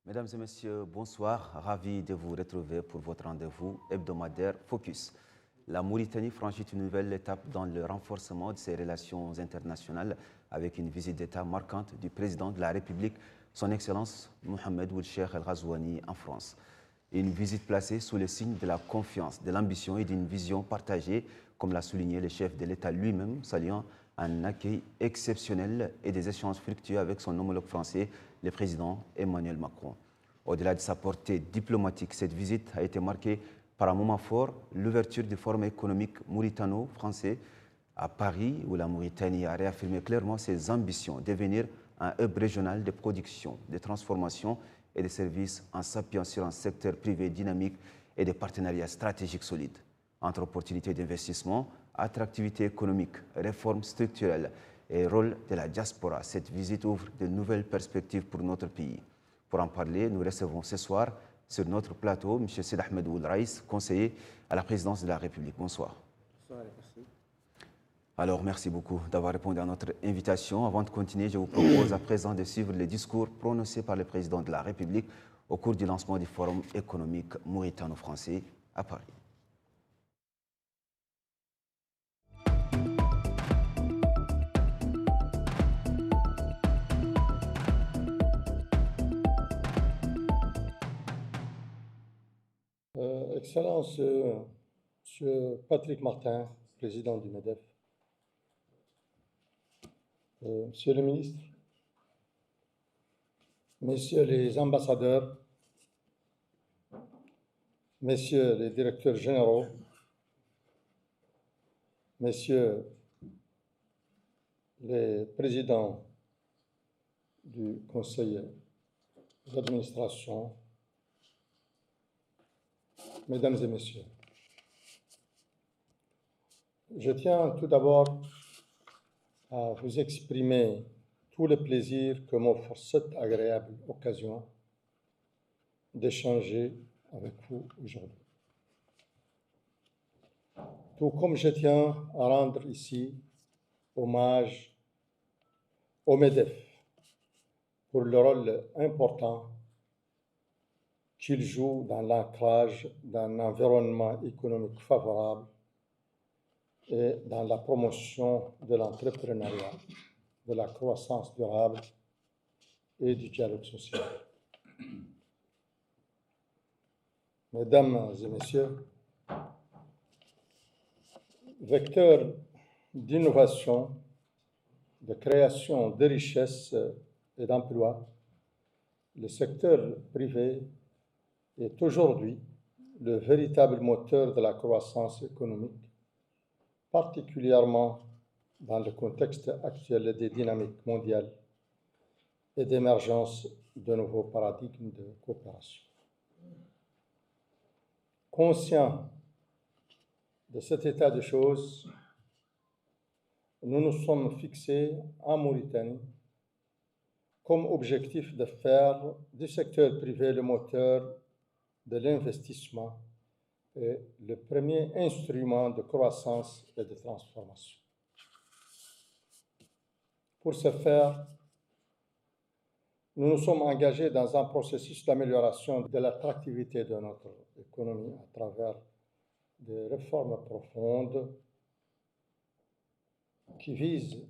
Mesdames et messieurs, bonsoir. Ravi de vous retrouver pour votre rendez-vous hebdomadaire Focus. La Mauritanie franchit une nouvelle étape dans le renforcement de ses relations internationales avec une visite d'État marquante du président de la République, son Excellence Mohamed Ould Cheikh El Ghazouani en France. Une visite placée sous le signe de la confiance, de l'ambition et d'une vision partagée, comme l'a souligné le chef de l'État lui-même, saluant un accueil exceptionnel et des échanges fructueux avec son homologue français, le président Emmanuel Macron. Au-delà de sa portée diplomatique, cette visite a été marquée par un moment fort, l'ouverture du forum économique mauritano-français à Paris, où la Mauritanie a réaffirmé clairement ses ambitions de devenir un hub régional de production, de transformation et de services en s'appuyant sur un secteur privé dynamique et des partenariats stratégiques solides. Entre opportunités d'investissement, attractivité économique, réformes structurelles et rôle de la diaspora, cette visite ouvre de nouvelles perspectives pour notre pays. Pour en parler, nous recevons ce soir sur notre plateau M. Sid Ahmed Ould Raïs, conseiller à la présidence de la République. Bonsoir. Bonsoir, merci. Alors, merci beaucoup d'avoir répondu à notre invitation. Avant de continuer, je vous propose à présent de suivre les discours prononcés par le président de la République au cours du lancement du Forum économique mauritano-français à Paris. Excellence, Monsieur Patrick Martin, président du MEDEF, Monsieur le ministre, Messieurs les ambassadeurs, Messieurs les directeurs généraux, Messieurs les présidents du conseil d'administration, Mesdames et Messieurs, je tiens tout d'abord à vous exprimer tout le plaisir que m'offre cette agréable occasion d'échanger avec vous aujourd'hui. Tout comme je tiens à rendre ici hommage au MEDEF pour le rôle important qu'il joue dans l'ancrage d'un environnement économique favorable et dans la promotion de l'entrepreneuriat, de la croissance durable et du dialogue social. Mesdames et Messieurs, vecteur d'innovation, de création de richesses et d'emplois, le secteur privé est aujourd'hui le véritable moteur de la croissance économique, particulièrement dans le contexte actuel des dynamiques mondiales et d'émergence de nouveaux paradigmes de coopération. Conscients de cet état de choses, nous nous sommes fixés en Mauritanie comme objectif de faire du secteur privé le moteur de l'investissement et le premier instrument de croissance et de transformation. Pour ce faire, nous nous sommes engagés dans un processus d'amélioration de l'attractivité de notre économie à travers des réformes profondes qui visent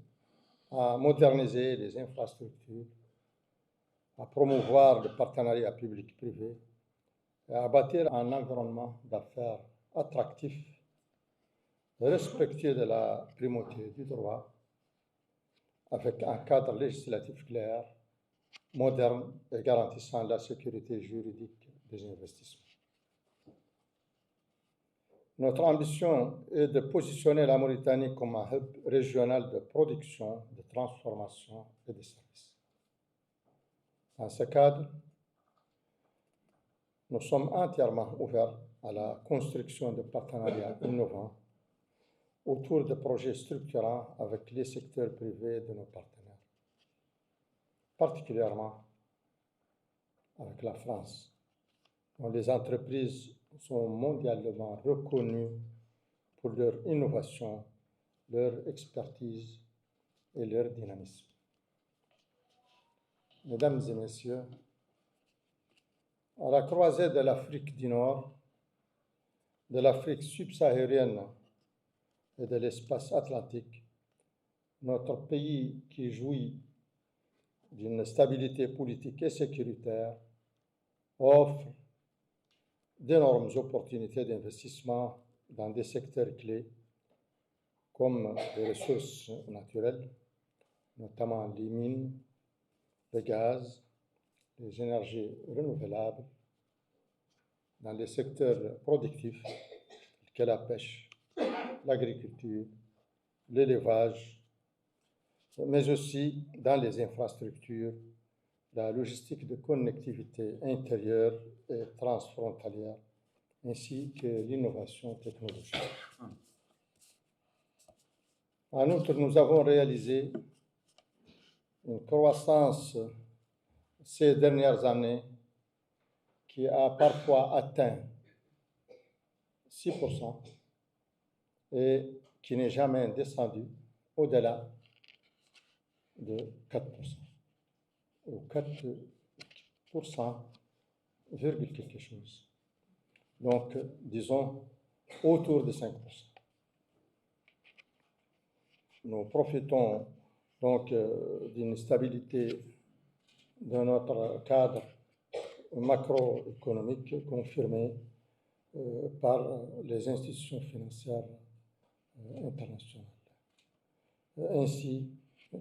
à moderniser les infrastructures, à promouvoir le partenariat public-privé et à bâtir un environnement d'affaires attractif, respectueux de la primauté du droit, avec un cadre législatif clair, moderne et garantissant la sécurité juridique des investissements. Notre ambition est de positionner la Mauritanie comme un hub régional de production, de transformation et de services. Dans ce cadre, nous sommes entièrement ouverts à la construction de partenariats innovants autour de projets structurants avec les secteurs privés de nos partenaires, particulièrement avec la France, dont les entreprises sont mondialement reconnues pour leur innovation, leur expertise et leur dynamisme. Mesdames et Messieurs, À la croisée de l'Afrique du Nord, de l'Afrique subsaharienne et de l'espace atlantique, notre pays qui jouit d'une stabilité politique et sécuritaire offre d'énormes opportunités d'investissement dans des secteurs clés comme les ressources naturelles, notamment les mines, le gaz, les énergies renouvelables, dans les secteurs productifs tels que la pêche, l'agriculture, l'élevage, mais aussi dans les infrastructures, la logistique de connectivité intérieure et transfrontalière, ainsi que l'innovation technologique. En outre, nous avons réalisé une croissance ces dernières années qui a parfois atteint 6% et qui n'est jamais descendu au-delà de 4%, ou 4%, virgule quelque chose. Donc, disons, autour de 5%. Nous profitons donc d'une stabilité de notre cadre macroéconomique confirmé par les institutions financières internationales, ainsi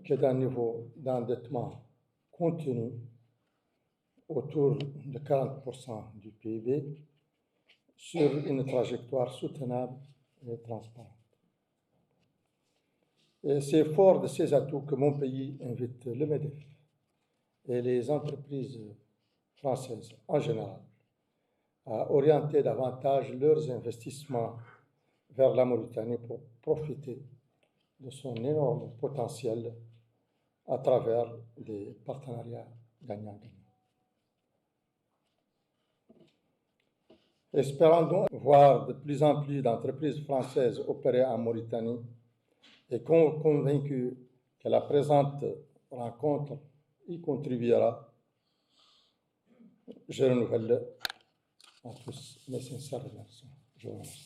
que d'un niveau d'endettement contenu autour de 40% du PIB sur une trajectoire soutenable et transparente. Et c'est fort de ces atouts que mon pays invite le MEDEF et les entreprises françaises en général à orienter davantage leurs investissements vers la Mauritanie pour profiter de son énorme potentiel à travers des partenariats gagnant-gagnant. Espérant donc voir de plus en plus d'entreprises françaises opérer en Mauritanie et convaincu que la présente rencontre y contribuera, je renouvelle à tous mes sincères remerciements. Je vous remercie.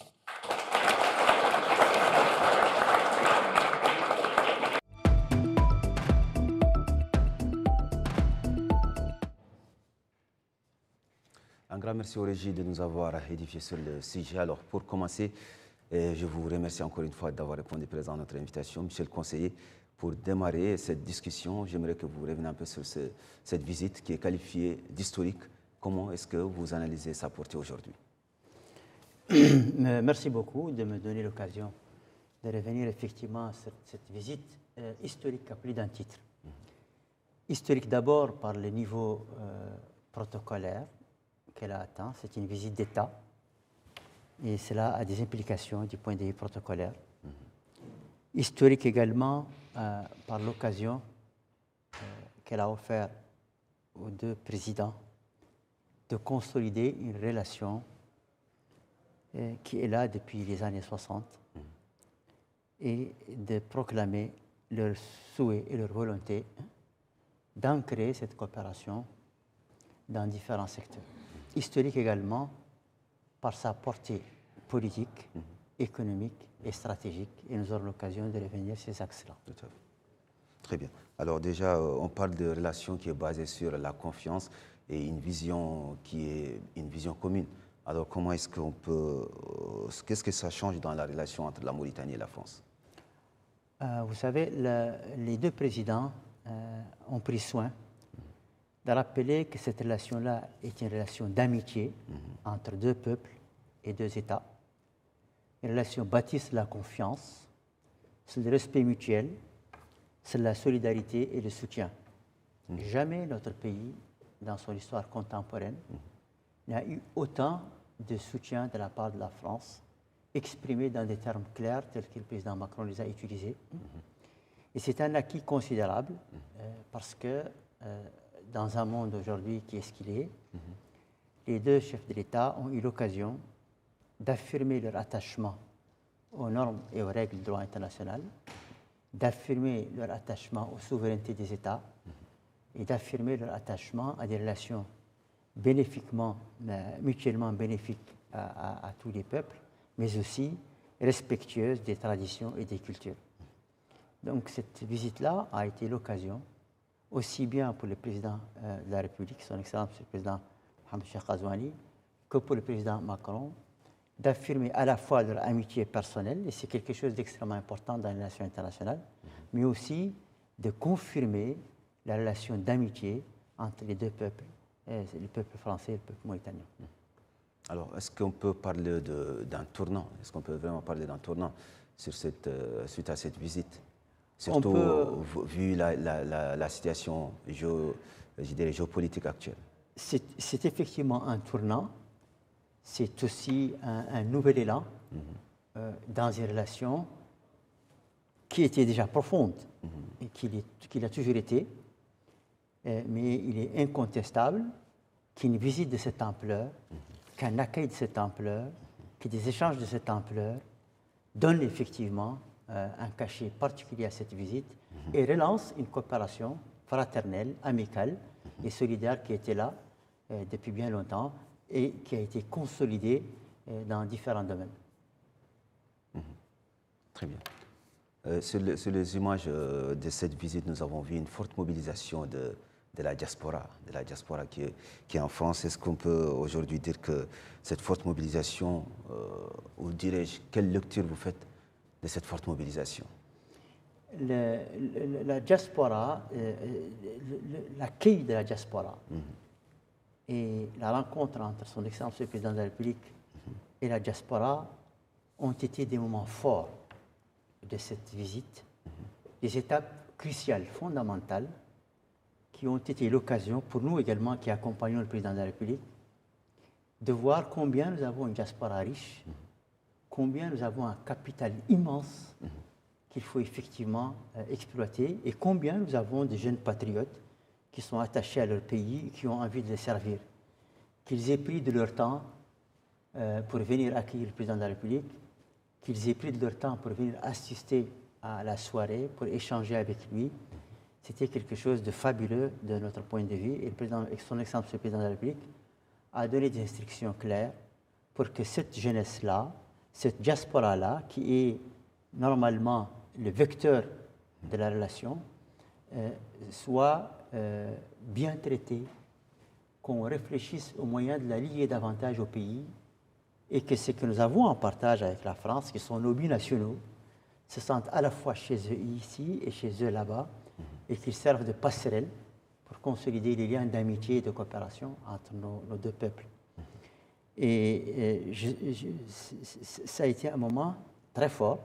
Un grand merci au Régis de nous avoir édifié sur le sujet. Alors, pour commencer, je vous remercie encore une fois d'avoir répondu présent à notre invitation. Monsieur le conseiller, pour démarrer cette discussion, j'aimerais que vous reveniez un peu sur cette visite qui est qualifiée d'historique. Comment est-ce que vous analysez sa portée aujourd'hui? Merci beaucoup de me donner l'occasion de revenir effectivement sur cette visite historique à plus d'un titre. Historique d'abord par le niveau protocolaire qu'elle a atteint. C'est une visite d'État et cela a des implications du point de vue protocolaire. Historique également par l'occasion qu'elle a offert aux deux présidents de consolider une relation qui est là depuis les années 60 et de proclamer leur souhait et leur volonté d'ancrer cette coopération dans différents secteurs. Historique également par sa portée politique, économique et stratégique, et nous aurons l'occasion de revenir sur ces axes-là. Très bien. Alors déjà, on parle de relations qui est basée sur la confiance et une vision qui est une vision commune. Alors comment est-ce qu'on peut... Qu'est-ce que ça change dans la relation entre la Mauritanie et la France? Vous savez, les deux présidents ont pris soin de rappeler que cette relation-là est une relation d'amitié entre deux peuples et deux États. Une relation bâtie sur la confiance, sur le respect mutuel, sur la solidarité et le soutien. Jamais notre pays, dans son histoire contemporaine, n'a eu autant de soutien de la part de la France, exprimé dans des termes clairs tels que le président Macron les a utilisés. Et c'est un acquis considérable parce que dans un monde aujourd'hui qui est ce qu'il est, les deux chefs de l'État ont eu l'occasion d'affirmer leur attachement aux normes et aux règles du droit international, d'affirmer leur attachement aux souverainetés des États et d'affirmer leur attachement à des relations bénéfiquement, mutuellement bénéfique à tous les peuples, mais aussi respectueuse des traditions et des cultures. Donc cette visite-là a été l'occasion, aussi bien pour le président de la République, son Excellence le président Mohamed Cheikh Ghazouani, que pour le président Macron, d'affirmer à la fois leur amitié personnelle, et c'est quelque chose d'extrêmement important dans les relations internationales, mais aussi de confirmer la relation d'amitié entre les deux peuples, le peuple français et le peuple mauritanien. Alors, est-ce qu'on peut parler d'un tournant? Est-ce qu'on peut vraiment parler d'un tournant sur suite à cette visite? Surtout vu la situation géopolitique actuelle. C'est effectivement un tournant. C'est aussi un nouvel élan dans une relation qui était déjà profonde et qui a toujours été. Mais il est incontestable qu'une visite de cette ampleur, qu'un accueil de cette ampleur, que des échanges de cette ampleur donnent effectivement un cachet particulier à cette visite et relance une coopération fraternelle, amicale et solidaire qui était là depuis bien longtemps et qui a été consolidée dans différents domaines. Très bien. Sur les images de cette visite, nous avons vu une forte mobilisation de la diaspora qui est en France. Est-ce qu'on peut aujourd'hui dire que cette forte mobilisation, ou dirais-je, quelle lecture vous faites de cette forte mobilisation? La diaspora, l'accueil de la diaspora et la rencontre entre son Excellence le Président de la République et la diaspora ont été des moments forts de cette visite, des étapes cruciales, fondamentales, qui ont été l'occasion pour nous également, qui accompagnons le Président de la République, de voir combien nous avons une diaspora riche, combien nous avons un capital immense qu'il faut effectivement exploiter et combien nous avons de jeunes patriotes qui sont attachés à leur pays et qui ont envie de les servir. Qu'ils aient pris de leur temps pour venir accueillir le Président de la République, qu'ils aient pris de leur temps pour venir assister à la soirée, pour échanger avec lui. C'était quelque chose de fabuleux de notre point de vue. Et le président, son Excellence le Président de la République a donné des instructions claires pour que cette jeunesse-là, cette diaspora-là, qui est normalement le vecteur de la relation, soit bien traitée, qu'on réfléchisse aux moyens de la lier davantage au pays et que ce que nous avons en partage avec la France, qui sont nos binationaux, se sentent à la fois chez eux ici et chez eux là-bas, et qu'ils servent de passerelle pour consolider les liens d'amitié et de coopération entre nos deux peuples. Et ça a été un moment très fort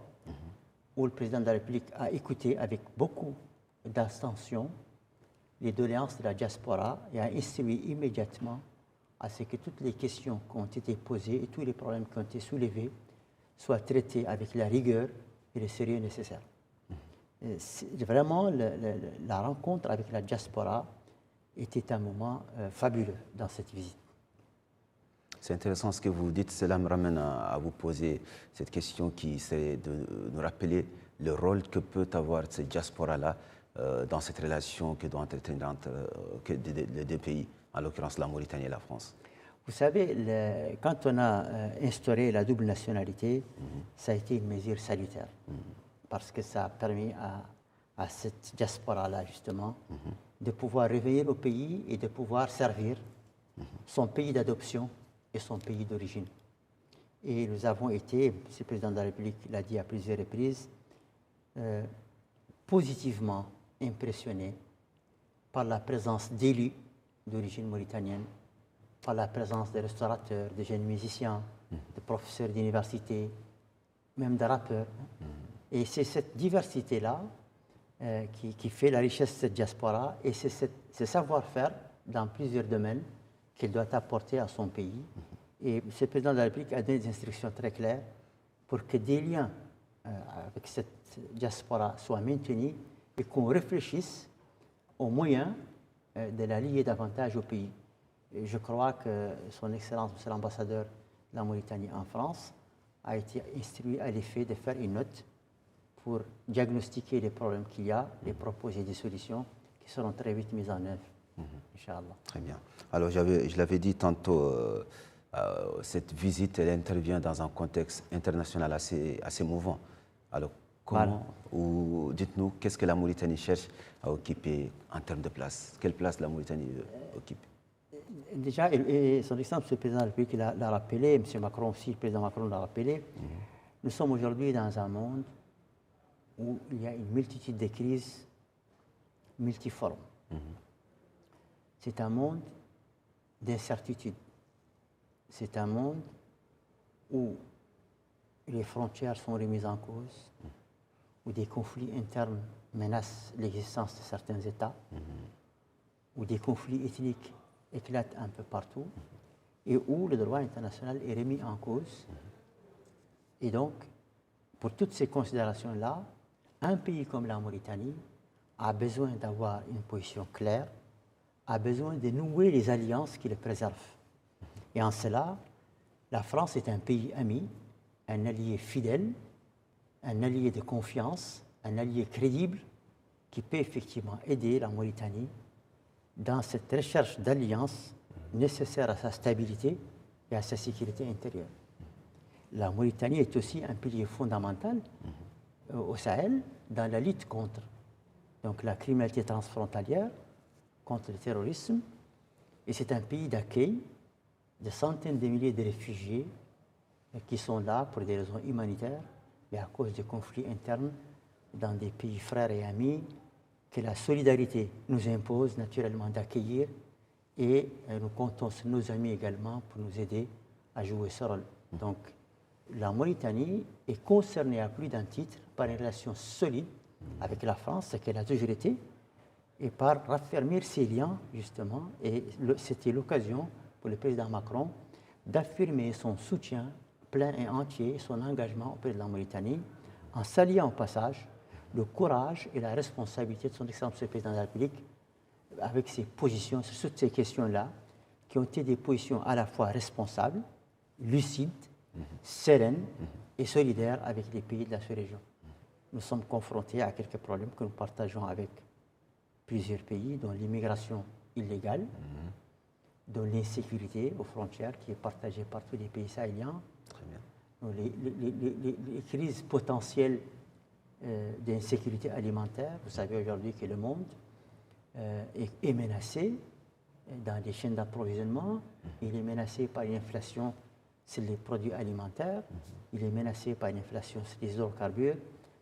où le Président de la République a écouté avec beaucoup d'attention les doléances de la diaspora et a instruit immédiatement à ce que toutes les questions qui ont été posées et tous les problèmes qui ont été soulevés soient traités avec la rigueur et le sérieux nécessaire. Vraiment, la rencontre avec la diaspora était un moment fabuleux dans cette visite. C'est intéressant ce que vous dites. Cela me ramène à vous poser cette question qui c'est de nous rappeler le rôle que peut avoir cette diaspora-là dans cette relation que doit entretenir entre les deux pays, en l'occurrence la Mauritanie et la France. Vous savez, quand on a instauré la double nationalité, ça a été une mesure salutaire. Parce que ça a permis à cette diaspora-là, justement, de pouvoir revenir au pays et de pouvoir servir son pays d'adoption et son pays d'origine. Et nous avons été, le Président de la République l'a dit à plusieurs reprises, positivement impressionnés par la présence d'élus d'origine mauritanienne, par la présence de restaurateurs, de jeunes musiciens, de professeurs d'université, même de rappeurs. Et c'est cette diversité-là qui fait la richesse de cette diaspora et c'est ce savoir-faire dans plusieurs domaines qu'elle doit apporter à son pays. Et le Président de la République a donné des instructions très claires pour que des liens avec cette diaspora soient maintenus et qu'on réfléchisse aux moyens de la lier davantage au pays. Et je crois que son Excellence, M. l'ambassadeur de la Mauritanie en France, a été instruit à l'effet de faire une note pour diagnostiquer les problèmes qu'il y a et proposer des solutions qui seront très vite mises en œuvre. Inch'Allah. Très bien. Alors, je l'avais dit tantôt, cette visite, elle intervient dans un contexte international assez mouvant. Alors, comment, ou dites-nous, qu'est-ce que la Mauritanie cherche à occuper en termes de place? Quelle place la Mauritanie occupe? Déjà, et son exemple, le président de la République l'a rappelé, M. Macron aussi, le président Macron l'a rappelé, nous sommes aujourd'hui dans un monde où il y a une multitude de crises multiformes. C'est un monde d'incertitude. C'est un monde où les frontières sont remises en cause, où des conflits internes menacent l'existence de certains États, où des conflits ethniques éclatent un peu partout, et où le droit international est remis en cause. Et donc, pour toutes ces considérations-là, un pays comme la Mauritanie a besoin d'avoir une position claire, a besoin de nouer les alliances qui le préservent. Et en cela, la France est un pays ami, un allié fidèle, un allié de confiance, un allié crédible qui peut effectivement aider la Mauritanie dans cette recherche d'alliance nécessaire à sa stabilité et à sa sécurité intérieure. La Mauritanie est aussi un pilier fondamental au Sahel dans la lutte contre donc, la criminalité transfrontalière, contre le terrorisme, et c'est un pays d'accueil de centaines de milliers de réfugiés qui sont là pour des raisons humanitaires et à cause de conflits internes dans des pays frères et amis que la solidarité nous impose naturellement d'accueillir, et nous comptons sur nos amis également pour nous aider à jouer ce rôle. Donc la Mauritanie est concernée à plus d'un titre par une relation solide avec la France, ce qu'elle a toujours été, et par raffermir ses liens, justement, et c'était l'occasion pour le président Macron d'affirmer son soutien plein et entier, son engagement auprès de la Mauritanie, en s'alliant au passage le courage et la responsabilité de son Excellence le Président de la République avec ses positions sur toutes ces questions-là, qui ont été des positions à la fois responsables, lucides, sereines et solidaires avec les pays de la sous-région. Nous sommes confrontés à quelques problèmes que nous partageons avec plusieurs pays, dont l'immigration illégale, dont l'insécurité aux frontières qui est partagée par tous les pays sahéliens, les crises potentielles d'insécurité alimentaire. Vous savez aujourd'hui que le monde est menacé dans les chaînes d'approvisionnement, il est menacé par une inflation sur les produits alimentaires, il est menacé par une inflation sur les hydrocarbures.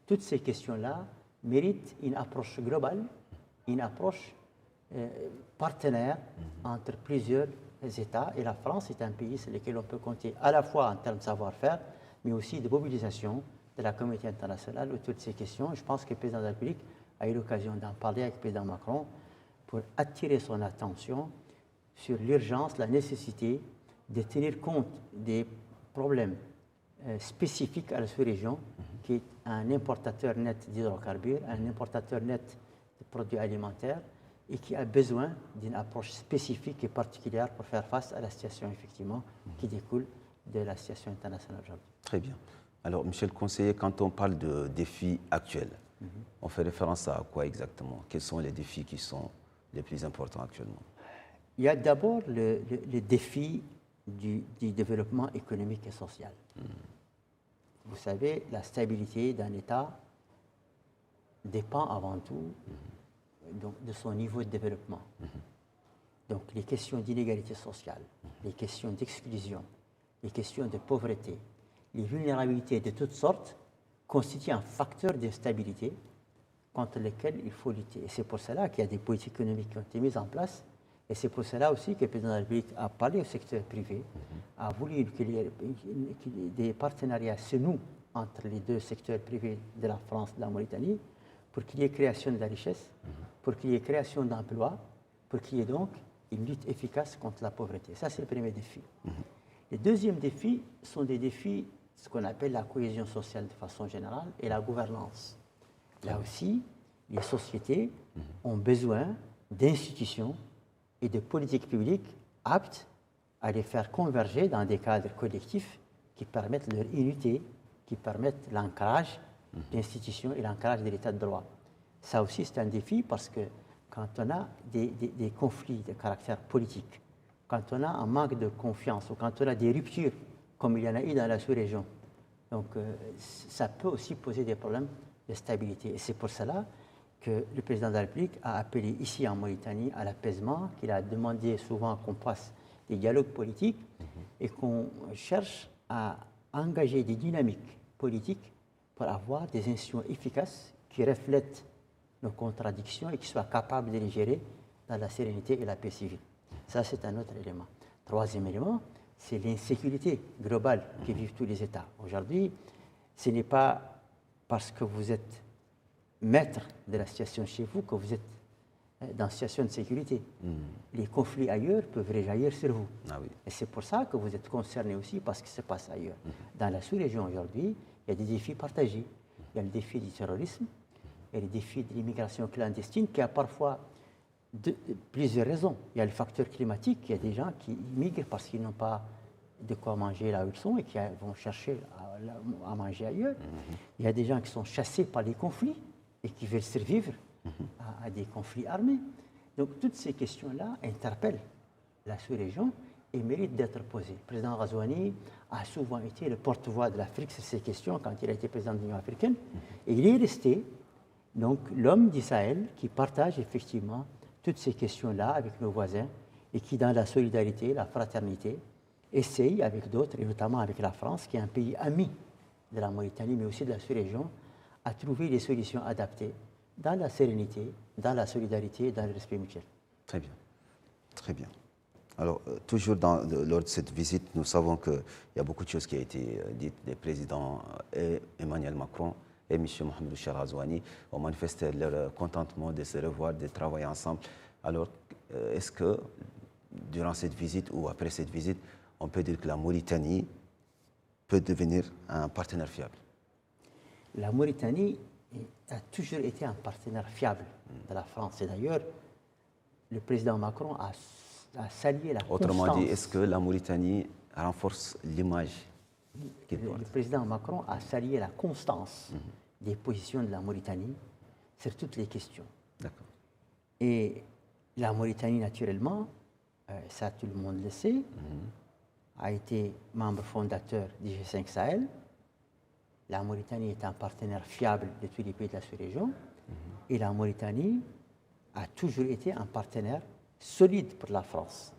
Toutes ces questions-là méritent une approche globale, une approche partenaire entre plusieurs États. Et la France est un pays sur lequel on peut compter à la fois en termes de savoir-faire, mais aussi de mobilisation de la communauté internationale autour de ces questions. Et je pense que le président de la République a eu l'occasion d'en parler avec le président Macron pour attirer son attention sur l'urgence, la nécessité de tenir compte des problèmes spécifiques à la sous-région, qui est un importateur net d'hydrocarbures, un importateur net de produits alimentaires, et qui a besoin d'une approche spécifique et particulière pour faire face à la situation, effectivement, qui découle de la situation internationale aujourd'hui. Très bien. Alors, monsieur le conseiller, quand on parle de défis actuels, on fait référence à quoi exactement? Quels sont les défis qui sont les plus importants actuellement? Il y a d'abord le défi du développement économique et social. Vous savez, la stabilité d'un État dépend avant tout donc, de son niveau de développement. Donc les questions d'inégalité sociale, les questions d'exclusion, les questions de pauvreté, les vulnérabilités de toutes sortes constituent un facteur d'instabilité contre lequel il faut lutter. Et c'est pour cela qu'il y a des politiques économiques qui ont été mises en place. Et c'est pour cela aussi que le président de la République a parlé au secteur privé, a voulu qu'il y ait des partenariats se nouent entre les deux secteurs privés de la France et de la Mauritanie pour qu'il y ait création de la richesse, pour qu'il y ait création d'emplois, pour qu'il y ait donc une lutte efficace contre la pauvreté. Ça, c'est le premier défi. Les deuxièmes défis sont des défis, ce qu'on appelle la cohésion sociale de façon générale et la gouvernance. Là aussi, les sociétés ont besoin d'institutions et de politiques publiques aptes à les faire converger dans des cadres collectifs qui permettent leur unité, qui permettent l'ancrage d'institutions et l'ancrage de l'état de droit. Ça aussi, c'est un défi parce que quand on a des conflits de caractère politique, quand on a un manque de confiance ou quand on a des ruptures, comme il y en a eu dans la sous-région, donc ça peut aussi poser des problèmes de stabilité. Et c'est pour cela que le président de la République a appelé ici en Mauritanie à l'apaisement, qu'il a demandé souvent qu'on passe des dialogues politiques et qu'on cherche à engager des dynamiques politiques pour avoir des institutions efficaces qui reflètent nos contradictions et qui soient capables de les gérer dans la sérénité et la paix civile. Ça, c'est un autre élément. Troisième élément, c'est l'insécurité globale que vivent tous les États. Aujourd'hui, ce n'est pas parce que vous êtes maître de la situation chez vous que vous êtes dans une situation de sécurité. Les conflits ailleurs peuvent réjaillir sur vous. Ah oui. Et c'est pour ça que vous êtes concerné aussi par ce qui se passe ailleurs. Dans la sous-région aujourd'hui, il y a des défis partagés. Il y a le défi du terrorisme, il y a le défi de l'immigration clandestine qui a parfois plusieurs raisons. Il y a le facteur climatique, il y a des gens qui migrent parce qu'ils n'ont pas de quoi manger là où ils sont et qui vont chercher à manger ailleurs. Il y a des gens qui sont chassés par les conflits et qui veulent survivre à des conflits armés. Donc toutes ces questions-là interpellent la sous-région et méritent d'être posées. Le président Ghazouani a souvent été le porte-voix de l'Afrique sur ces questions quand il a été président de l'Union africaine. Et il est resté donc l'homme du Sahel qui partage effectivement toutes ces questions-là avec nos voisins et qui, dans la solidarité, la fraternité, essaye avec d'autres, et notamment avec la France, qui est un pays ami de la Mauritanie, mais aussi de la sous-région, à trouver des solutions adaptées dans la sérénité, dans la solidarité et dans le respect mutuel. Très bien. Très bien. Alors, toujours lors de cette visite, nous savons qu'il y a beaucoup de choses qui ont été dites. Les présidents Emmanuel Macron et M. Mohamed Char Ghazouani ont manifesté leur contentement de se revoir, de travailler ensemble. Alors, est-ce que durant cette visite ou après cette visite, on peut dire que la Mauritanie peut devenir un partenaire fiable? La Mauritanie a toujours été un partenaire fiable de la France. Et d'ailleurs, le président Macron a salué la constance. Autrement dit, est-ce que la Mauritanie renforce l'image qu'il porte? Le président Macron a salué la constance des positions de la Mauritanie sur toutes les questions. D'accord. Et la Mauritanie, naturellement, ça tout le monde le sait, a été membre fondateur du G5 Sahel. La Mauritanie est un partenaire fiable de tous les pays de la sous-région. Et la Mauritanie a toujours été un partenaire solide pour la France.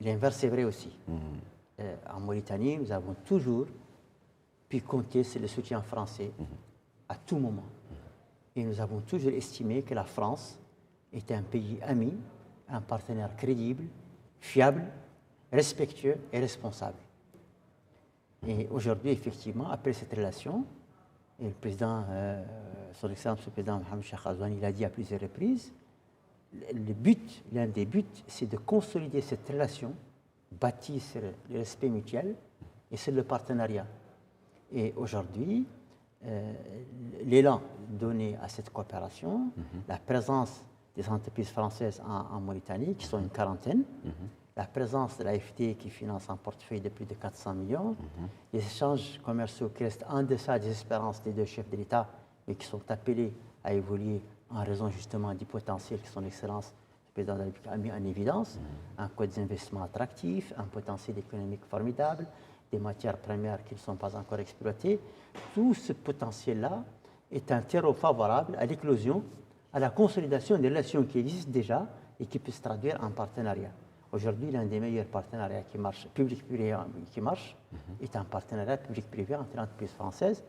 L'inverse est vrai aussi. En Mauritanie, nous avons toujours pu compter sur le soutien français à tout moment. Et nous avons toujours estimé que la France était un pays ami, un partenaire crédible, fiable, respectueux et responsable. Et aujourd'hui, effectivement, après cette relation, et le président, son Excellence le président Mohamed Char Ghazouani l'a dit à plusieurs reprises, l'un des buts, c'est de consolider cette relation bâtie sur le respect mutuel et sur le partenariat. Et aujourd'hui, l'élan donné à cette coopération, la présence des entreprises françaises en Mauritanie, qui sont une quarantaine, la présence de l'AFD qui finance un portefeuille de plus de 400 millions, les échanges commerciaux qui restent en deçà des espérances des deux chefs de l'État, mais qui sont appelés à évoluer en raison justement du potentiel que son Excellence le président de la République a mis en évidence, un code d'investissement attractif, un potentiel économique formidable, des matières premières qui ne sont pas encore exploitées. Tout ce potentiel-là est un terreau favorable à l'éclosion, à la consolidation des relations qui existent déjà et qui peuvent se traduire en partenariat. Aujourd'hui, l'un des meilleurs partenariats qui marche, public-privé qui marche, est un partenariat public-privé entre l'entreprise française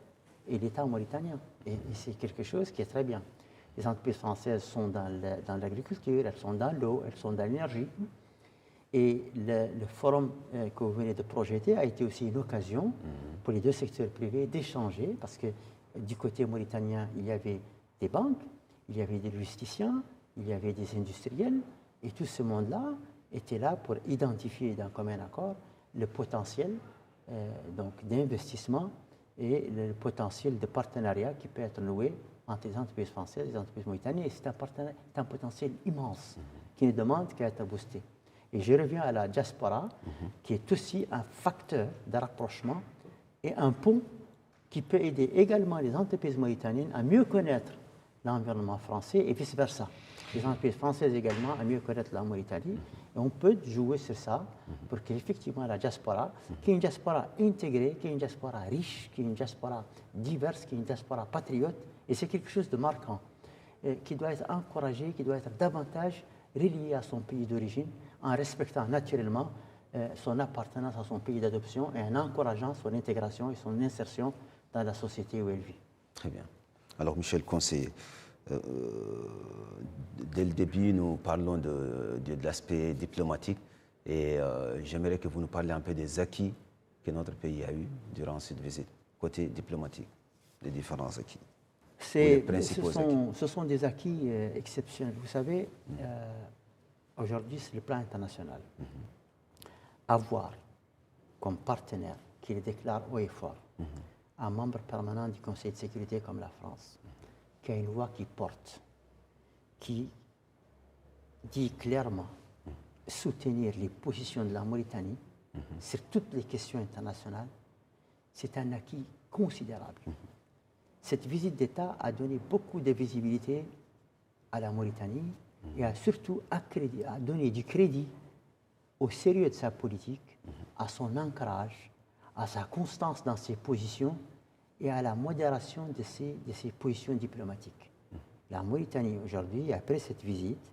et l'État mauritanien. Et c'est quelque chose qui est très bien. Les entreprises françaises sont dans l'agriculture, elles sont dans l'eau, elles sont dans l'énergie. Et le forum que vous venez de projeter a été aussi une occasion pour les deux secteurs privés d'échanger, parce que du côté mauritanien, il y avait des banques, il y avait des logisticiens, il y avait des industriels, et tout ce monde-là était là pour identifier d'un commun accord le potentiel d'investissement et le potentiel de partenariat qui peut être noué entre les entreprises françaises et les entreprises mauritaniennes. Et c'est un potentiel immense qui ne demande qu'à être boosté. Et je reviens à la diaspora, qui est aussi un facteur de rapprochement et un pont qui peut aider également les entreprises mauritaniennes à mieux connaître l'environnement français et vice-versa. Les entreprises françaises également à mieux connaître la Mauritanie. Et on peut jouer sur ça pour qu'effectivement la diaspora, qui est une diaspora intégrée, qui est une diaspora riche, qui est une diaspora diverse, qui est une diaspora patriote, et c'est quelque chose de marquant, qui doit être encouragé, qui doit être davantage relié à son pays d'origine, en respectant naturellement son appartenance à son pays d'adoption et en encourageant son intégration et son insertion dans la société où elle vit. Très bien. Alors, Michel Conseil, dès le début, nous parlons de l'aspect diplomatique et j'aimerais que vous nous parliez un peu des acquis que notre pays a eu durant cette visite, côté diplomatique, les différents acquis. Ce sont des acquis exceptionnels. Vous savez, aujourd'hui, c'est le plan international. Avoir comme partenaire, qui le déclare haut et fort, un membre permanent du Conseil de sécurité comme la France, qui a une voix qui porte, qui dit clairement soutenir les positions de la Mauritanie sur toutes les questions internationales, c'est un acquis considérable. Cette visite d'État a donné beaucoup de visibilité à la Mauritanie et a surtout donné du crédit au sérieux de sa politique, à son ancrage, à sa constance dans ses positions et à la modération de ses positions diplomatiques. La Mauritanie, aujourd'hui, après cette visite,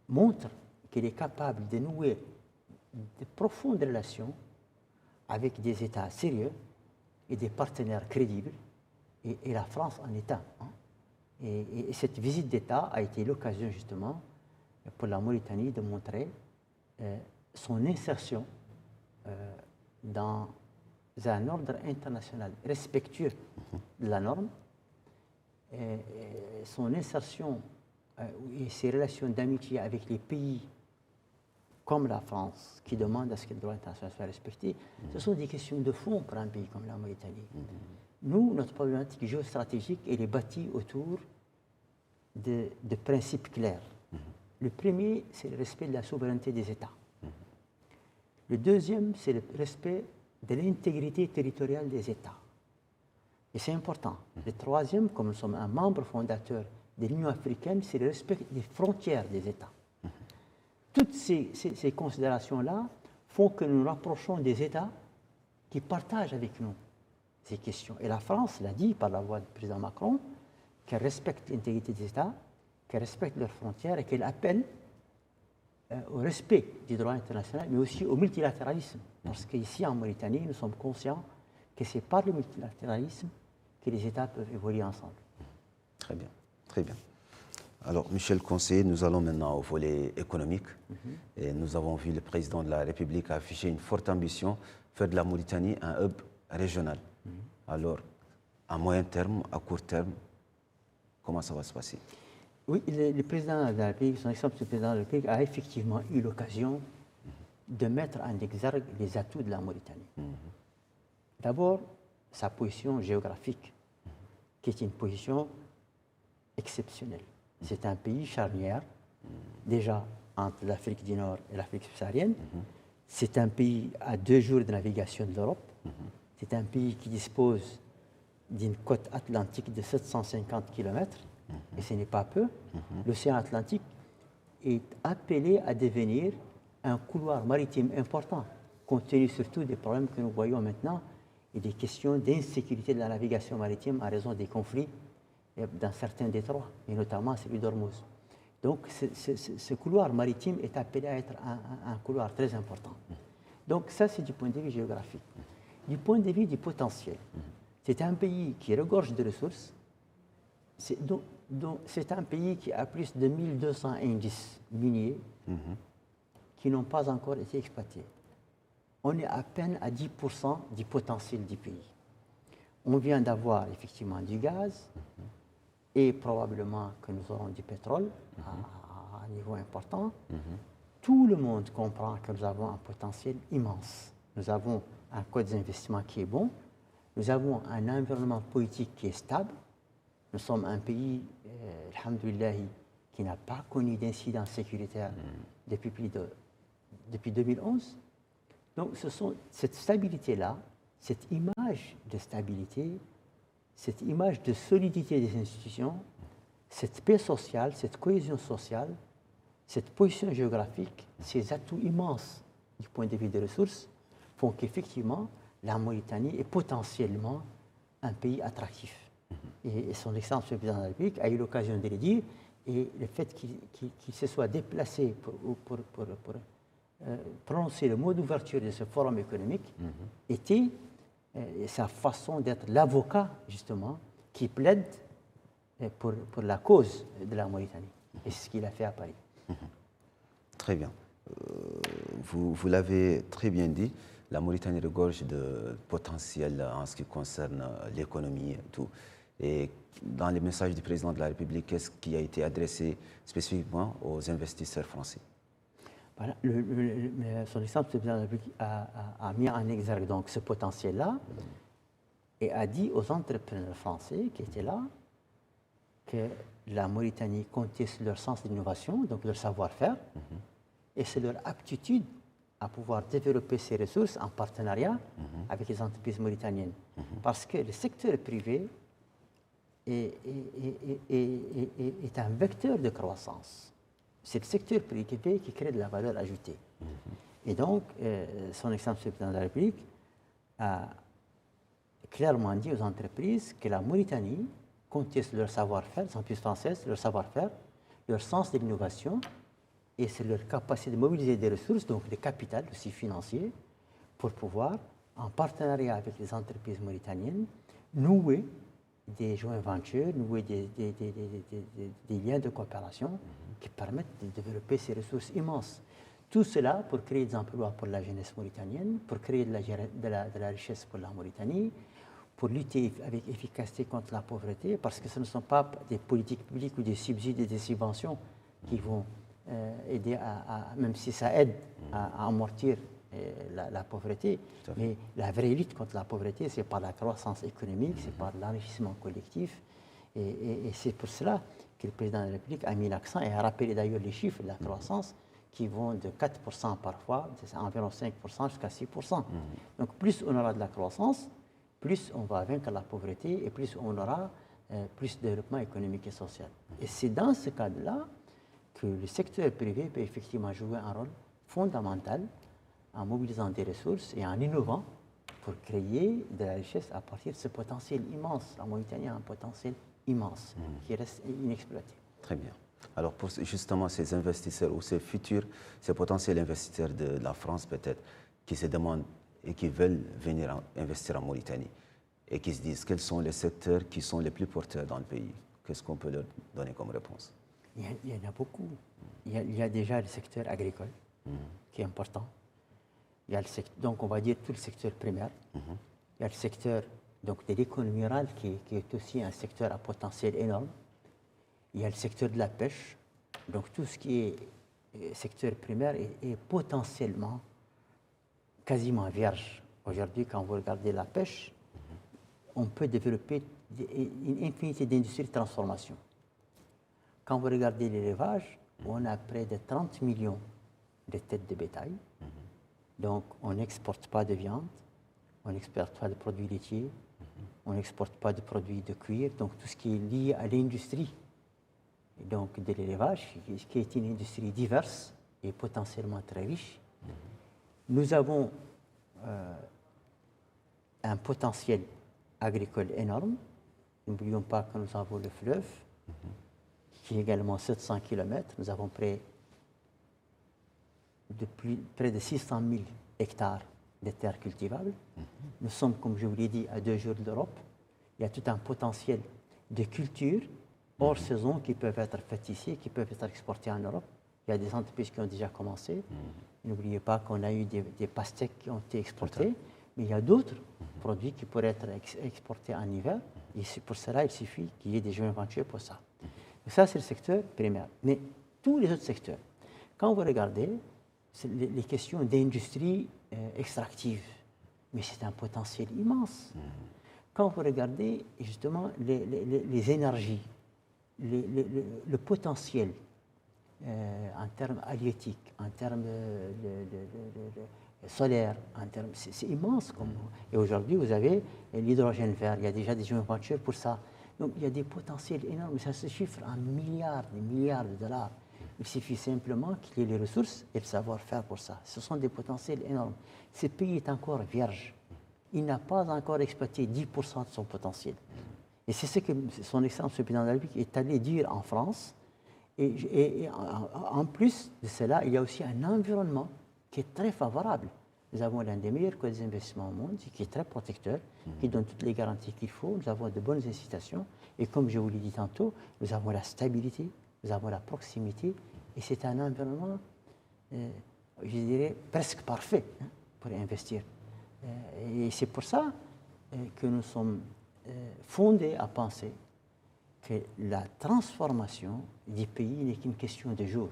montre qu'elle est capable de nouer de profondes relations avec des États sérieux et des partenaires crédibles, et la France en est un. Et cette visite d'État a été l'occasion, justement, pour la Mauritanie de montrer son insertion dans un ordre international respectueux de la norme, son insertion et ses relations d'amitié avec les pays comme la France, qui demandent à ce que le droit international soit respecté, ce sont des questions de fond pour un pays comme la Mauritanie. Nous, notre problématique géostratégique, elle est bâtie autour de principes clairs. Le premier, c'est le respect de la souveraineté des États. Le deuxième, c'est le respect de l'intégrité territoriale des États. Et c'est important. Le troisième, comme nous sommes un membre fondateur de l'Union africaine, c'est le respect des frontières des États. Toutes ces considérations-là font que nous nous rapprochons des États qui partagent avec nous ces questions. Et la France l'a dit par la voix du président Macron, qu'elle respecte l'intégrité des États, qu'elle respecte leurs frontières et qu'elle appelle au respect du droit international, mais aussi au multilatéralisme. Parce qu'ici, en Mauritanie, nous sommes conscients que c'est par le multilatéralisme que les États peuvent évoluer ensemble. Très bien, très bien. Alors, Michel Conseil, nous allons maintenant au volet économique. Et nous avons vu le président de la République afficher une forte ambition, faire de la Mauritanie un hub régional. Alors, à moyen terme, à court terme, comment ça va se passer? Oui, le président de la République, son exemple, le président de la République a effectivement eu l'occasion de mettre en exergue les atouts de la Mauritanie. D'abord, sa position géographique, qui est une position exceptionnelle. C'est un pays charnière, déjà entre l'Afrique du Nord et l'Afrique subsaharienne. C'est un pays à 2 jours de navigation de l'Europe. C'est un pays qui dispose d'une côte atlantique de 750 km, et ce n'est pas peu. L'océan Atlantique est appelé à devenir un couloir maritime important, compte tenu surtout des problèmes que nous voyons maintenant et des questions d'insécurité de la navigation maritime en raison des conflits dans certains détroits, et notamment celui d'Ormuz. Donc ce couloir maritime est appelé à être un couloir très important. Donc ça, c'est du point de vue géographique. Du point de vue du potentiel, c'est un pays qui regorge de ressources. C'est un pays qui a plus de 1200 indices miniers qui n'ont pas encore été exploités. On est à peine à 10% du potentiel du pays. On vient d'avoir effectivement du gaz et probablement que nous aurons du pétrole à un niveau important. Tout le monde comprend que nous avons un potentiel immense. Nous avons un code d'investissement qui est bon. Nous avons un environnement politique qui est stable. Nous sommes un pays, alhamdoulilah, qui n'a pas connu d'incident sécuritaire depuis 2011. Donc, cette stabilité-là, cette image de stabilité, cette image de solidité des institutions cette paix sociale, cette cohésion sociale, cette position géographique, ces atouts immenses du point de vue des ressources font qu'effectivement, la Mauritanie est potentiellement un pays attractif. Et son Excellence le Président de la République a eu l'occasion de le dire, et le fait qu'il se soit déplacé pour prononcer le mot d'ouverture de ce forum économique était sa façon d'être l'avocat, justement, qui plaide pour la cause de la Mauritanie. Et c'est ce qu'il a fait à Paris. Très bien. Vous l'avez très bien dit, la Mauritanie regorge de potentiel en ce qui concerne l'économie et tout. Et dans les messages du président de la République, qu'est-ce qui a été adressé spécifiquement aux investisseurs français? Voilà, son Excellence le Président de la République a mis en exergue donc ce potentiel-là et a dit aux entrepreneurs français qui étaient là que la Mauritanie comptait sur leur sens d'innovation, donc leur savoir-faire, et c'est leur aptitude à pouvoir développer ces ressources en partenariat avec les entreprises mauritaniennes. Parce que le secteur privé est un vecteur de croissance. C'est le secteur privé qui crée de la valeur ajoutée. Et donc, son Excellence le Président de la République a clairement dit aux entreprises que la Mauritanie comptait sur leur savoir-faire, les entreprises françaises, leur savoir-faire, leur sens de l'innovation et sur leur capacité de mobiliser des ressources, donc des capitaux aussi financiers, pour pouvoir, en partenariat avec les entreprises mauritaniennes, nouer des joint ventures, nouer des liens de coopération qui permettent de développer ces ressources immenses. Tout cela pour créer des emplois pour la jeunesse mauritanienne, pour créer de la richesse pour la Mauritanie, pour lutter avec efficacité contre la pauvreté, parce que ce ne sont pas des politiques publiques ou des subsides et des subventions qui vont aider même si ça aide à amortir la pauvreté, mais la vraie lutte contre la pauvreté, c'est par la croissance économique, c'est par l'enrichissement collectif, et c'est pour cela que le Président de la République a mis l'accent et a rappelé d'ailleurs les chiffres de la croissance qui vont de 4% parfois, c'est environ 5% jusqu'à 6%. Donc plus on aura de la croissance, plus on va vaincre la pauvreté et plus on aura plus de développement économique et social. Et c'est dans ce cadre-là que le secteur privé peut effectivement jouer un rôle fondamental en mobilisant des ressources et en innovant pour créer de la richesse à partir de ce potentiel immense. La Mauritanie a un potentiel immense qui reste inexploité. Très bien. Alors pour justement ces investisseurs ou ces potentiels investisseurs de la France peut-être, qui se demandent et qui veulent venir investir en Mauritanie et qui se disent quels sont les secteurs qui sont les plus porteurs dans le pays, qu'est-ce qu'on peut leur donner comme réponse? Il y en a beaucoup. Il y a déjà le secteur agricole qui est important. Il y a donc on va dire tout le secteur primaire. Il y a le secteur donc, de l'économie rurale qui est aussi un secteur à potentiel énorme. Il y a le secteur de la pêche. Donc tout ce qui est secteur primaire est potentiellement quasiment vierge. Aujourd'hui, quand vous regardez la pêche, on peut développer une infinité d'industries de transformation. Quand vous regardez l'élevage, on a près de 30 millions de têtes de bétail. Donc, on n'exporte pas de viande, on n'exporte pas de produits laitiers, on n'exporte pas de produits de cuir, donc tout ce qui est lié à l'industrie donc de l'élevage, qui est une industrie diverse et potentiellement très riche. Nous avons un potentiel agricole énorme. N'oublions pas que nous avons le fleuve, qui est également 700 km. Nous avons près de 600 000 hectares de terres cultivables. Nous sommes, comme je vous l'ai dit, à 2 jours de l'Europe. Il y a tout un potentiel de culture hors saison qui peuvent être faites ici, qui peuvent être exportées en Europe. Il y a des entreprises qui ont déjà commencé. N'oubliez pas qu'on a eu des pastèques qui ont été exportées, mais il y a d'autres produits qui pourraient être exportés en hiver. Et pour cela, il suffit qu'il y ait des joint ventures pour ça. Donc ça, c'est le secteur primaire. Mais tous les autres secteurs, quand vous regardez, c'est les questions d'industrie extractive, mais c'est un potentiel immense. Quand vous regardez justement les énergies, le potentiel en termes halieutiques, en termes solaires, c'est immense. Et aujourd'hui, vous avez l'hydrogène vert, il y a déjà des joint ventures pour ça. Donc il y a des potentiels énormes, ça se chiffre en milliards, des milliards de dollars. Il suffit simplement qu'il y ait les ressources et le savoir-faire pour ça. Ce sont des potentiels énormes. Ce pays est encore vierge. Il n'a pas encore exploité 10% de son potentiel. Et c'est ce que son Excellence le Président de la République est allé dire en France. Et en plus de cela, il y a aussi un environnement qui est très favorable. Nous avons l'un des meilleurs codes d'investissement au monde, qui est très protecteur, qui donne toutes les garanties qu'il faut. Nous avons de bonnes incitations. Et comme je vous l'ai dit tantôt, nous avons la stabilité, nous avons la proximité. Et c'est un environnement, je dirais, presque parfait pour investir. Et c'est pour ça que nous sommes fondés à penser que la transformation du pays n'est qu'une question de jours.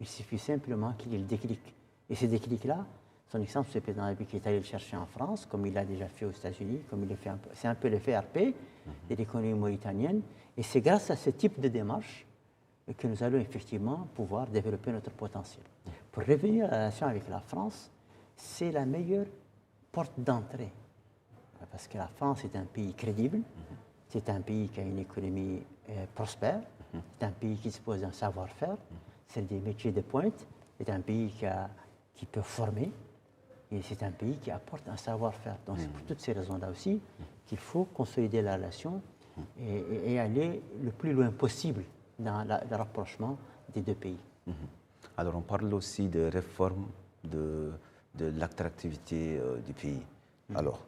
Il suffit simplement qu'il y ait le déclic. Et ce déclic-là, son exemple, c'est le président de la République qui est allé le chercher en France, comme il l'a déjà fait aux États-Unis, comme il l'a fait c'est un peu l'effet RP de l'économie mauritanienne. Et c'est grâce à ce type de démarche que nous allons effectivement pouvoir développer notre potentiel. Pour revenir à la relation avec la France, c'est la meilleure porte d'entrée. Parce que la France est un pays crédible, c'est un pays qui a une économie prospère, c'est un pays qui dispose d'un savoir-faire, c'est des métiers de pointe, c'est un pays qui peut former, et c'est un pays qui apporte un savoir-faire. Donc c'est pour toutes ces raisons-là aussi qu'il faut consolider la relation et aller le plus loin possible dans le rapprochement des deux pays. Alors on parle aussi de réforme de l'attractivité du pays. Alors,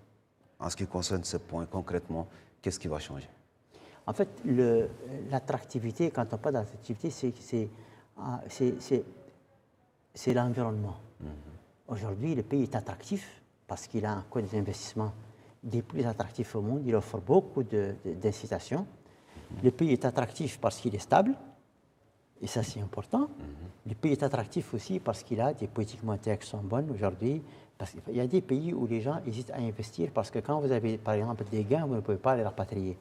en ce qui concerne ce point concrètement, qu'est-ce qui va changer? En fait, l'attractivité, quand on parle d'attractivité, c'est l'environnement. Aujourd'hui, le pays est attractif parce qu'il a un code d'investissement des plus attractifs au monde. Il offre beaucoup d'incitations. Le pays est attractif parce qu'il est stable, et ça c'est important. Le pays est attractif aussi parce qu'il a des politiques monétaires qui sont bonnes aujourd'hui. Parce qu'il y a des pays où les gens hésitent à investir parce que quand vous avez par exemple des gains, vous ne pouvez pas les rapatrier.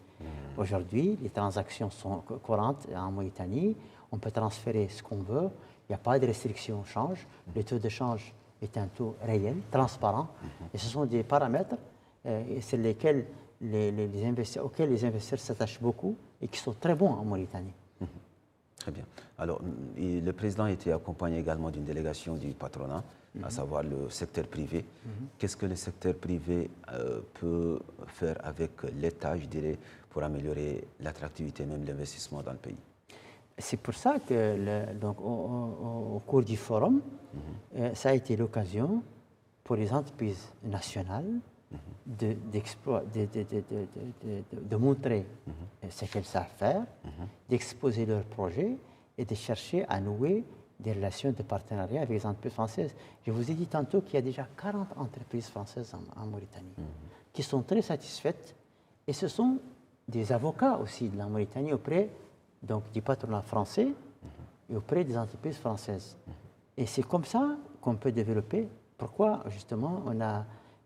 Aujourd'hui, les transactions sont courantes en Mauritanie. On peut transférer ce qu'on veut. Il n'y a pas de restriction au change. Le taux de change est un taux réel, transparent. Et ce sont des paramètres sur lesquels auxquels les investisseurs s'attachent beaucoup et qui sont très bons en Mauritanie. Très bien. Alors, le président était accompagné également d'une délégation du patronat, à savoir le secteur privé. Qu'est-ce que le secteur privé peut faire avec l'État, je dirais, pour améliorer l'attractivité, même l'investissement dans le pays? C'est pour ça que, donc, au cours du forum, ça a été l'occasion pour les entreprises nationales de montrer ce qu'elles savent faire, d'exposer leurs projets et de chercher à nouer des relations de partenariat avec les entreprises françaises. Je vous ai dit tantôt qu'il y a déjà 40 entreprises françaises en Mauritanie qui sont très satisfaites, et ce sont des avocats aussi de la Mauritanie auprès donc, du patronat français et auprès des entreprises françaises. Et c'est comme ça qu'on peut développer. Pourquoi justement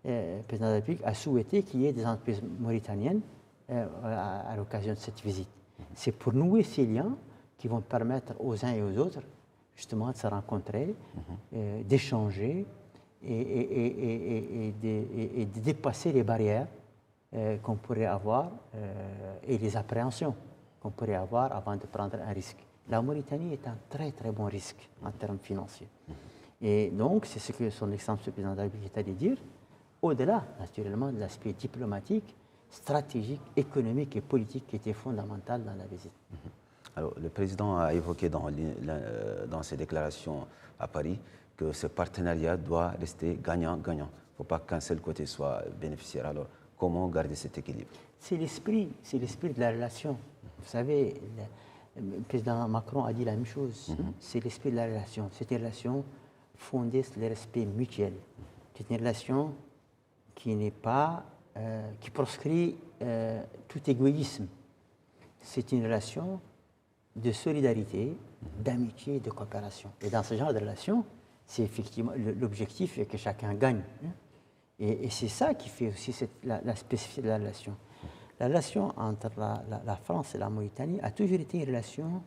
le président de la République a souhaité qu'il y ait des entreprises mauritaniennes à l'occasion de cette visite. C'est pour nouer ces liens qui vont permettre aux uns et aux autres justement de se rencontrer, d'échanger et de dépasser les barrières qu'on pourrait avoir et les appréhensions qu'on pourrait avoir avant de prendre un risque. La Mauritanie est un très très bon risque en termes financiers. Et donc, c'est ce que son Excellence le Président de la République est allé dire, au-delà, naturellement, de l'aspect diplomatique, stratégique, économique et politique qui était fondamental dans la visite. Alors, le président a évoqué dans ses déclarations à Paris que ce partenariat doit rester gagnant-gagnant. Il ne faut pas qu'un seul côté soit bénéficiaire. Alors, comment garder cet équilibre? C'est l'esprit de la relation. Vous savez, le président Macron a dit la même chose. C'est l'esprit de la relation. C'est une relation fondée sur le respect mutuel. C'est une relation qui n'est pas, qui proscrit tout égoïsme. C'est une relation de solidarité, d'amitié et de coopération. Et dans ce genre de relation, c'est effectivement l'objectif est que chacun gagne. Et c'est ça qui fait aussi la spécificité de la relation. La relation entre la France et la Mauritanie a toujours été une relation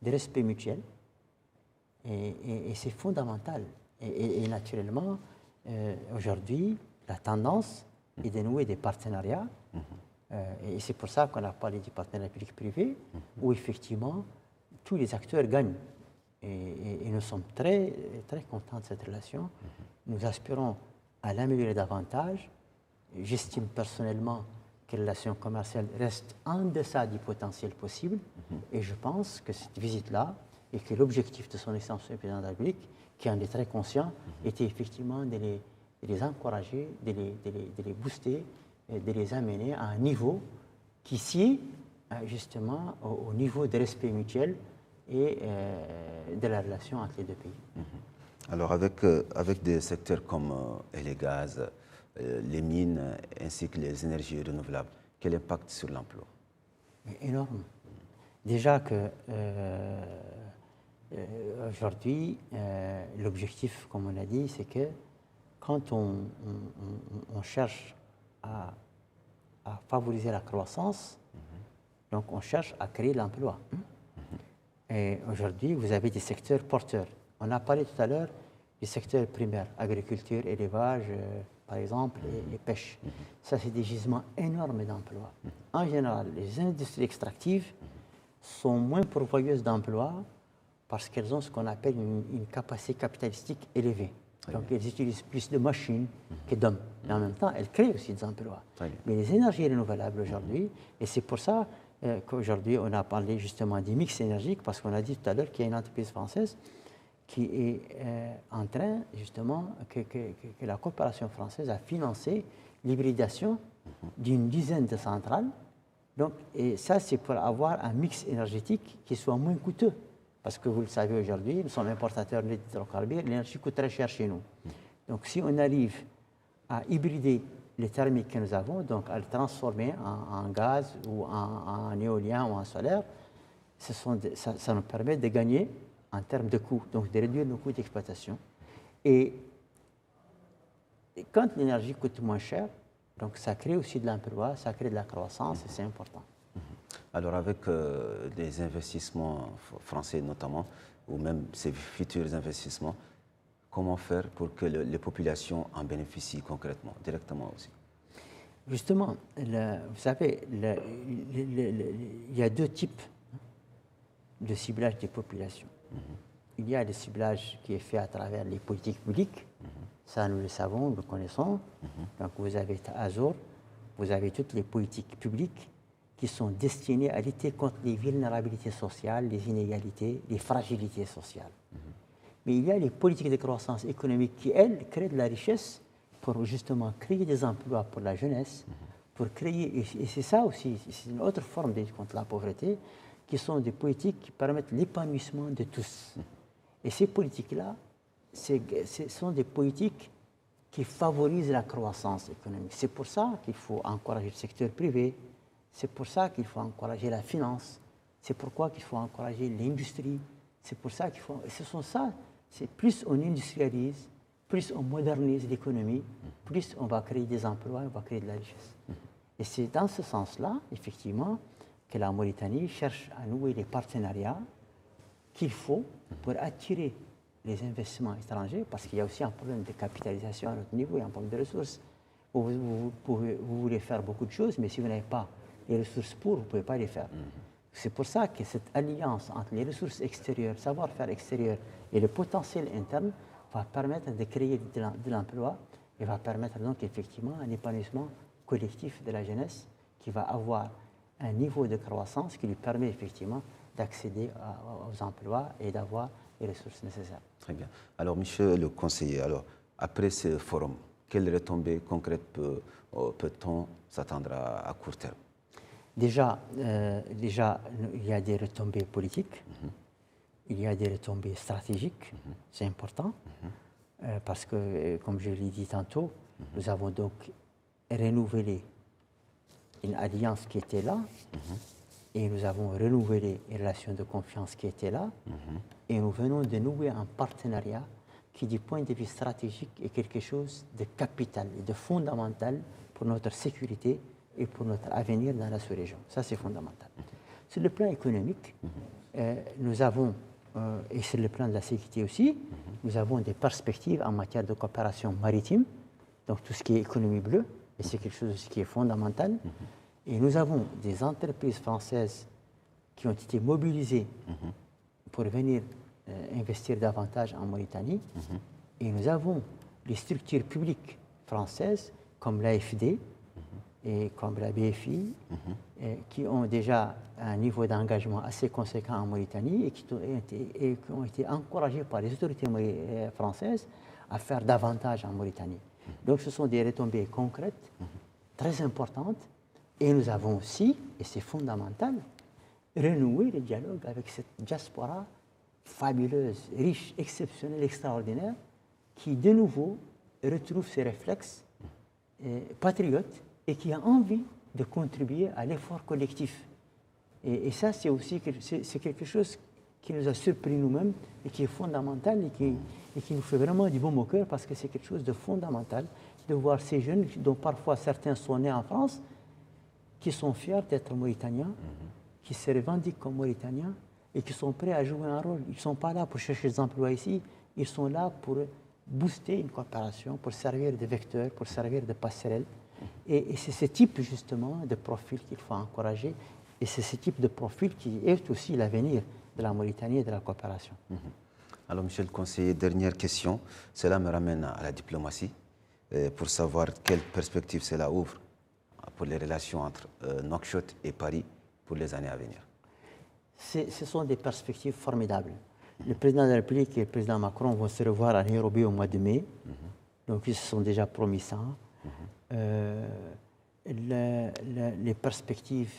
de respect mutuel. Et c'est fondamental. Et naturellement, aujourd'hui, la tendance est de nouer des partenariats Et c'est pour ça qu'on a parlé du partenariat public-privé, où effectivement, tous les acteurs gagnent. Et nous sommes très, très contents de cette relation. Nous aspirons à l'améliorer davantage. J'estime personnellement que la relation commerciale reste en deçà du potentiel possible. Et je pense que cette visite-là, et que l'objectif de son Excellence le Président de la République, qui en est très conscient, était effectivement de les encourager, de les booster, de les amener à un niveau qui sied justement au niveau de respect mutuel et de la relation entre les deux pays. Alors avec des secteurs comme les gaz, les mines ainsi que les énergies renouvelables, quel impact sur l'emploi? Énorme. Déjà que aujourd'hui, l'objectif, comme on a dit, c'est que quand on cherche à favoriser la croissance, donc on cherche à créer l'emploi. Et aujourd'hui, vous avez des secteurs porteurs. On a parlé tout à l'heure du secteur primaire, agriculture, élevage, par exemple, et pêche. Ça, c'est des gisements énormes d'emplois. En général, les industries extractives sont moins pourvoyeuses d'emplois parce qu'elles ont ce qu'on appelle une capacité capitalistique élevée. Donc, elles utilisent plus de machines que d'hommes. Mais en même temps, elles créent aussi des emplois. Mais les énergies renouvelables aujourd'hui, et c'est pour ça qu'aujourd'hui, on a parlé justement du mix énergique, parce qu'on a dit tout à l'heure qu'il y a une entreprise française qui est en train, justement, que la coopération française a financé l'hybridation d'une dizaine de centrales. Donc, et ça, c'est pour avoir un mix énergétique qui soit moins coûteux. Parce que vous le savez aujourd'hui, nous sommes importateurs d'hydrocarbures, l'énergie coûte très cher chez nous. Donc si on arrive à hybrider les thermiques que nous avons, donc à le transformer en gaz ou en éolien ou en solaire, ça nous permet de gagner en termes de coûts, donc de réduire nos coûts d'exploitation. Et quand l'énergie coûte moins cher, donc ça crée aussi de l'emploi, ça crée de la croissance et c'est important. Alors avec des investissements français notamment, ou même ces futurs investissements, comment faire pour que les populations en bénéficient concrètement, directement aussi? Justement, vous savez, il y a deux types de ciblage des populations. Il y a le ciblage qui est fait à travers les politiques publiques, ça nous le savons, nous le connaissons. Donc vous avez Azur, vous avez toutes les politiques publiques qui sont destinées à lutter contre les vulnérabilités sociales, les inégalités, les fragilités sociales. Mais il y a les politiques de croissance économique qui, elles, créent de la richesse pour justement créer des emplois pour la jeunesse, pour créer, et c'est ça aussi, c'est une autre forme de lutte contre la pauvreté, qui sont des politiques qui permettent l'épanouissement de tous. Et ces politiques-là, ce sont des politiques qui favorisent la croissance économique. C'est pour ça qu'il faut encourager le secteur privé, c'est pour ça qu'il faut encourager la finance, c'est pourquoi qu'il faut encourager l'industrie, c'est pour ça qu'il faut... Ce sont ça, c'est plus on industrialise, plus on modernise l'économie, plus on va créer des emplois, on va créer de la richesse. Et c'est dans ce sens-là, effectivement, que la Mauritanie cherche à nouer les partenariats qu'il faut pour attirer les investissements étrangers, parce qu'il y a aussi un problème de capitalisation à notre niveau, il y a un problème de ressources. Vous voulez faire beaucoup de choses, mais si vous n'avez pas les ressources vous ne pouvez pas les faire. C'est pour ça que cette alliance entre les ressources extérieures, le savoir-faire extérieur et le potentiel interne va permettre de créer de l'emploi et va permettre donc effectivement un épanouissement collectif de la jeunesse qui va avoir un niveau de croissance qui lui permet effectivement d'accéder aux emplois et d'avoir les ressources nécessaires. Très bien. Alors, monsieur le conseiller, après ce forum, quelles retombées concrètes peut-on s'attendre à court terme? Déjà, il y a des retombées politiques, il y a des retombées stratégiques, c'est important, parce que, comme je l'ai dit tantôt, nous avons donc renouvelé une alliance qui était là, et nous avons renouvelé une relation de confiance qui était là, et nous venons de nouer un partenariat qui, du point de vue stratégique, est quelque chose de capital et de fondamental pour notre sécurité et pour notre avenir dans la sous-région. Ça, c'est fondamental. Sur le plan économique, nous avons, et sur le plan de la sécurité aussi, nous avons des perspectives en matière de coopération maritime, donc tout ce qui est économie bleue, et c'est quelque chose qui est fondamental. Et nous avons des entreprises françaises qui ont été mobilisées pour venir investir davantage en Mauritanie. Et nous avons les structures publiques françaises comme l'AFD et comme la BFI qui ont déjà un niveau d'engagement assez conséquent en Mauritanie et qui ont été encouragés par les autorités françaises à faire davantage en Mauritanie. Donc ce sont des retombées concrètes, très importantes. Et nous avons aussi, et c'est fondamental, renoué le dialogue avec cette diaspora fabuleuse, riche, exceptionnelle, extraordinaire, qui de nouveau retrouve ses réflexes patriotes et qui a envie de contribuer à l'effort collectif. Et ça, c'est aussi c'est quelque chose qui nous a surpris nous-mêmes et qui est fondamental et qui nous fait vraiment du baume au cœur parce que c'est quelque chose de fondamental de voir ces jeunes dont parfois certains sont nés en France, qui sont fiers d'être Mauritaniens, qui se revendiquent comme Mauritaniens et qui sont prêts à jouer un rôle. Ils ne sont pas là pour chercher des emplois ici, ils sont là pour booster une coopération, pour servir de vecteur, pour servir de passerelle. Et c'est ce type justement de profil qu'il faut encourager et c'est ce type de profil qui est aussi l'avenir de la Mauritanie et de la coopération. Alors, monsieur le conseiller, dernière question. Cela me ramène à la diplomatie pour savoir quelle perspective cela ouvre pour les relations entre Nouakchott et Paris pour les années à venir. Ce sont des perspectives formidables. Le président de la République et le président Macron vont se revoir à Nairobi au mois de mai. Donc, ils se sont déjà promis ça. Les perspectives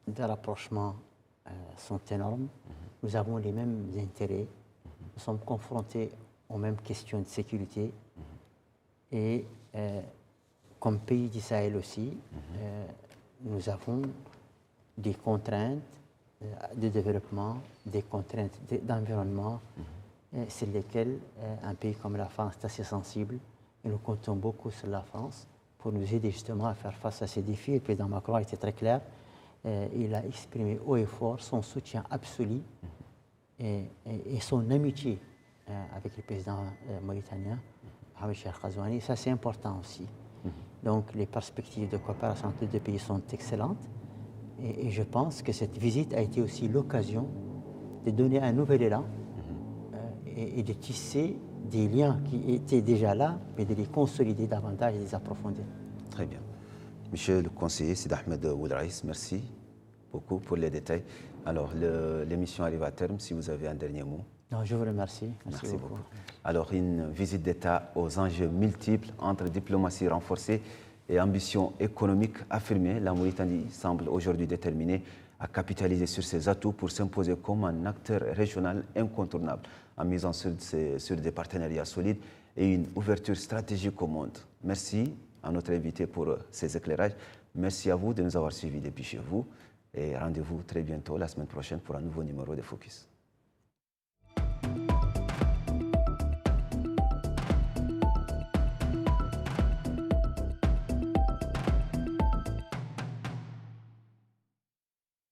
de rapprochement sont énormes. Nous avons les mêmes intérêts. Nous sommes confrontés aux mêmes questions de sécurité. Et comme pays du Sahel aussi, nous avons des contraintes de développement, des contraintes d'environnement sur lesquelles un pays comme la France est assez sensible. Et nous comptons beaucoup sur la France pour nous aider justement à faire face à ces défis. Le président Macron a été très clair. Il a exprimé haut et fort son soutien absolu et son amitié avec le président mauritanien, Mohamed Cheikh Ghazouani. Ça, c'est important aussi. Donc, les perspectives de coopération entre les deux pays sont excellentes. Et je pense que cette visite a été aussi l'occasion de donner un nouvel élan et de tisser des liens qui étaient déjà là, mais de les consolider davantage et de les approfondir. Très bien. Monsieur le conseiller Sid Ahmed Ould-Raïs, merci beaucoup pour les détails. Alors, l'émission arrive à terme. Si vous avez un dernier mot. Non, je vous remercie. Merci beaucoup. Alors, une visite d'État aux enjeux multiples entre diplomatie renforcée et ambition économique affirmée. La Mauritanie semble aujourd'hui déterminée à capitaliser sur ses atouts pour s'imposer comme un acteur régional incontournable, en misant sur des partenariats solides et une ouverture stratégique au monde. Merci à notre invité pour ces éclairages. Merci à vous de nous avoir suivis depuis chez vous et rendez-vous très bientôt la semaine prochaine pour un nouveau numéro de Focus.